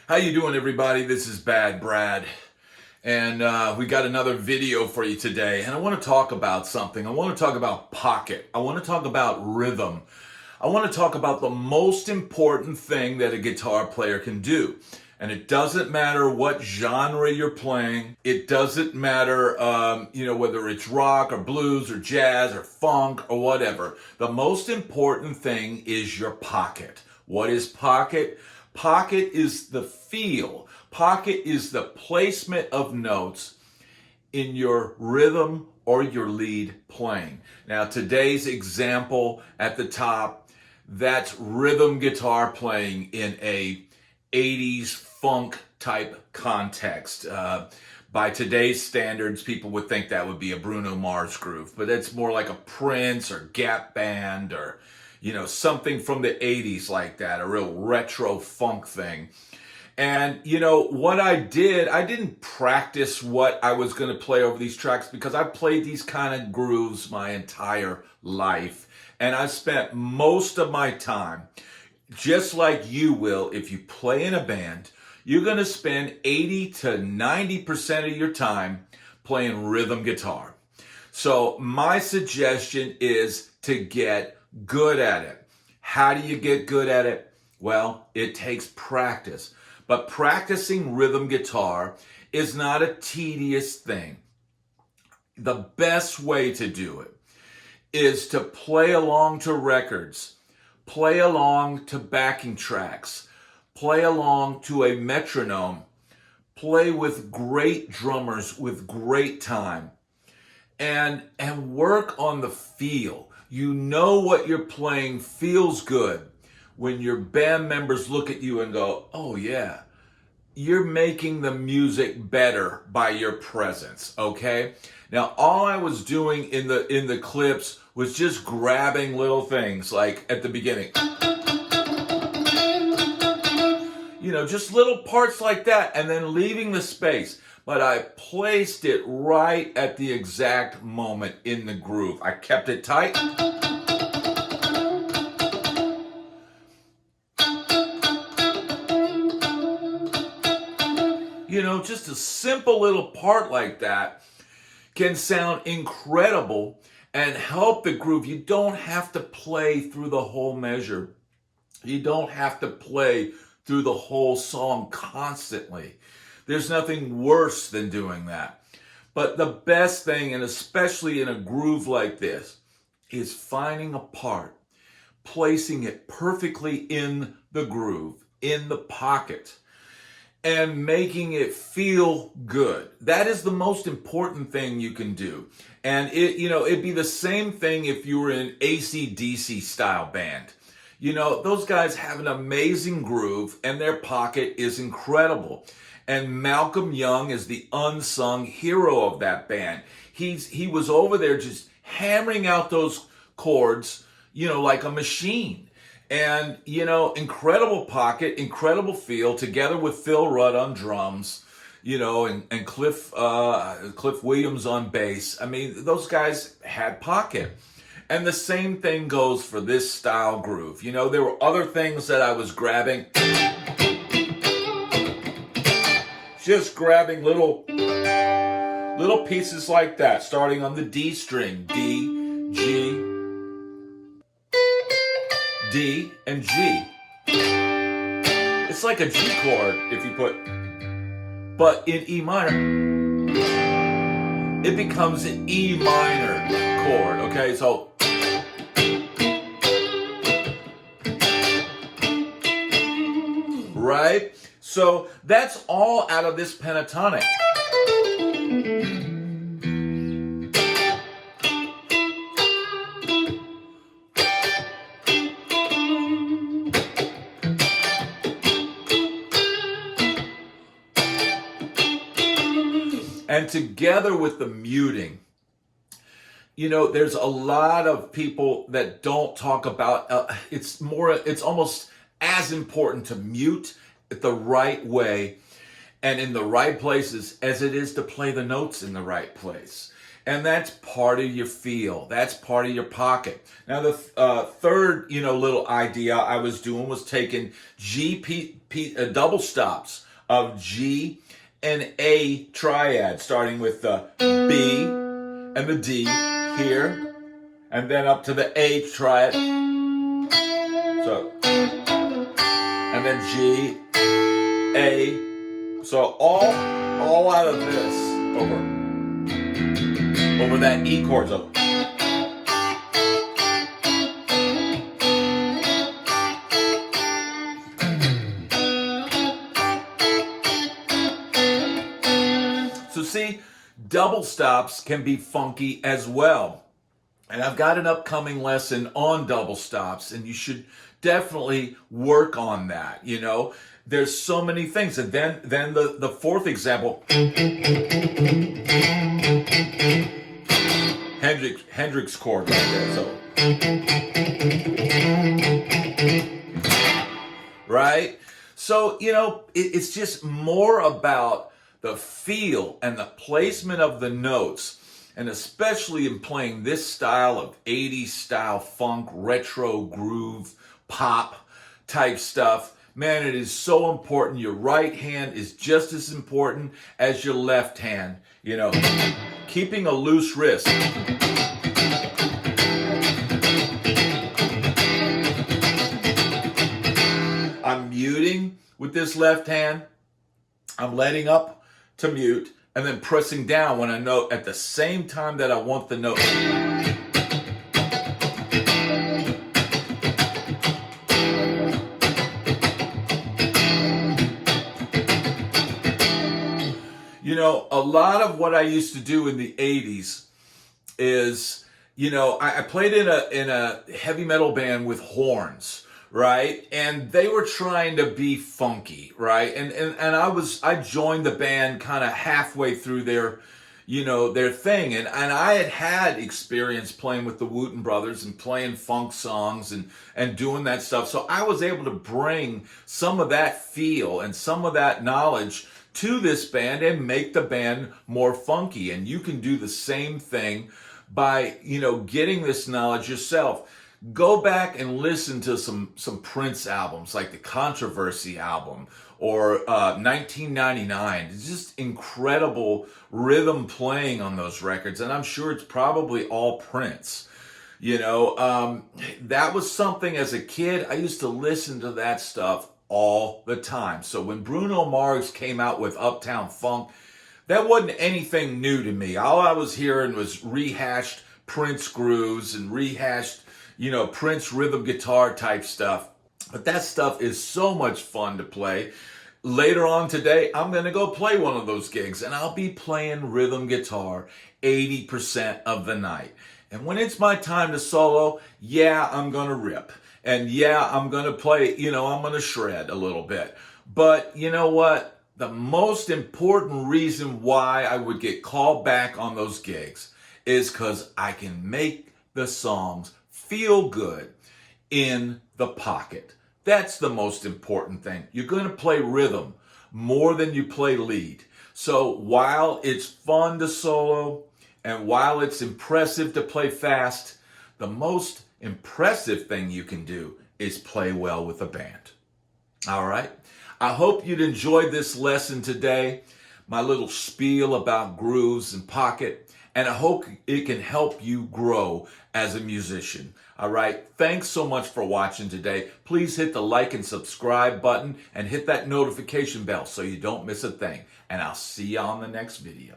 How you doing, everybody? This is Bad Brad, and we got another video for you today. And I want to talk about something. I want to talk about pocket. I want to talk about rhythm. I want to talk about the most important thing that a guitar player can do. And it doesn't matter what genre you're playing. It doesn't matter, whether it's rock or blues or jazz or funk or whatever. The most important thing is your pocket. What is pocket? Pocket is the feel. Pocket is the placement of notes in your rhythm or your lead playing. Now, today's example at the top, that's rhythm guitar playing in a 80s funk type context. By today's standards, people would think that would be a Bruno Mars groove, but it's more like a Prince or Gap Band or something from the 80s like that, a real retro funk thing. And what I didn't practice what I was going to play over these tracks because I played these kind of grooves my entire life. And I spent most of my time, just like you will, if you play in a band, you're going to spend 80 to 90% of your time playing rhythm guitar. So my suggestion is to get good at it. How do you get good at it? Well, it takes practice. But practicing rhythm guitar is not a tedious thing. The best way to do it is to play along to records, play along to backing tracks, play along to a metronome, play with great drummers with great time, and work on the feel. You know what you're playing feels good when your band members look at you and go, oh yeah, you're making the music better by your presence, okay? Now, all I was doing in the clips was just grabbing little things like at the beginning. Just little parts like that and then leaving the space. But I placed it right at the exact moment in the groove. I kept it tight. Just a simple little part like that can sound incredible and help the groove. You don't have to play through the whole measure. You don't have to play through the whole song constantly. There's nothing worse than doing that. But the best thing, and especially in a groove like this, is finding a part, placing it perfectly in the groove, in the pocket, and making it feel good. That is the most important thing you can do. And it'd be the same thing if you were in AC/DC style band. Those guys have an amazing groove and their pocket is incredible. And Malcolm Young is the unsung hero of that band. He was over there just hammering out those chords, like a machine. And, incredible pocket, incredible feel, together with Phil Rudd on drums, and Cliff Williams on bass. I mean, those guys had pocket. And the same thing goes for this style groove. There were other things that I was grabbing. Just grabbing little pieces like that, starting on the D string. D, G, D, and G. It's like a G chord if you put, but in E minor, it becomes an E minor chord, okay? So, right? So that's all out of this pentatonic. And together with the muting, there's a lot of people that don't talk about, it's almost as important to mute it the right way and in the right places as it is to play the notes in the right place. And that's part of your feel. That's part of your pocket. Now, the third, little idea I was doing was taking G double stops of G and A triad, starting with the B and the D here, and then up to the A triad. So, and then G, A. So all out of this over that E chord. So. So see, double stops can be funky as well. And I've got an upcoming lesson on double stops, and you should definitely work on that. You know, there's so many things. And then the fourth example, Hendrix chord right there. So, right? So, you know, it's just more about the feel and the placement of the notes. And especially in playing this style of 80s style funk, retro groove, pop type stuff, man, it is so important. Your right hand is just as important as your left hand. You know, keeping a loose wrist. I'm muting with this left hand. I'm letting up to mute, and then pressing down when I know at the same time that I want the note. You know, a lot of what I used to do in the 80s is, you know, I played in a heavy metal band with horns, right? And they were trying to be funky, right? And I joined the band kind of halfway through their, you know, their thing. And I had experience playing with the Wooten Brothers and playing funk songs and doing that stuff. So I was able to bring some of that feel and some of that knowledge to this band and make the band more funky. And you can do the same thing by, you know, getting this knowledge yourself. Go back and listen to some Prince albums, like the Controversy album or 1999. It's just incredible rhythm playing on those records, and I'm sure it's probably all Prince. You know, that was something as a kid, I used to listen to that stuff all the time. So when Bruno Mars came out with Uptown Funk, that wasn't anything new to me. All I was hearing was rehashed Prince grooves and rehashed, you know, Prince rhythm guitar type stuff. But that stuff is so much fun to play. Later on today, I'm going to go play one of those gigs, and I'll be playing rhythm guitar 80% of the night. And when it's my time to solo, yeah, I'm going to rip. And yeah, I'm going to play, you know, I'm going to shred a little bit. But you know what? The most important reason why I would get called back on those gigs is because I can make the songs feel good in the pocket. That's the most important thing. You're going to play rhythm more than you play lead. So while it's fun to solo and while it's impressive to play fast, the most impressive thing you can do is play well with a band. All right. I hope you'd enjoyed this lesson today, my little spiel about grooves and pocket, and I hope it can help you grow as a musician. All right. Thanks so much for watching today. Please hit the like and subscribe button and hit that notification bell so you don't miss a thing. And I'll see you on the next video.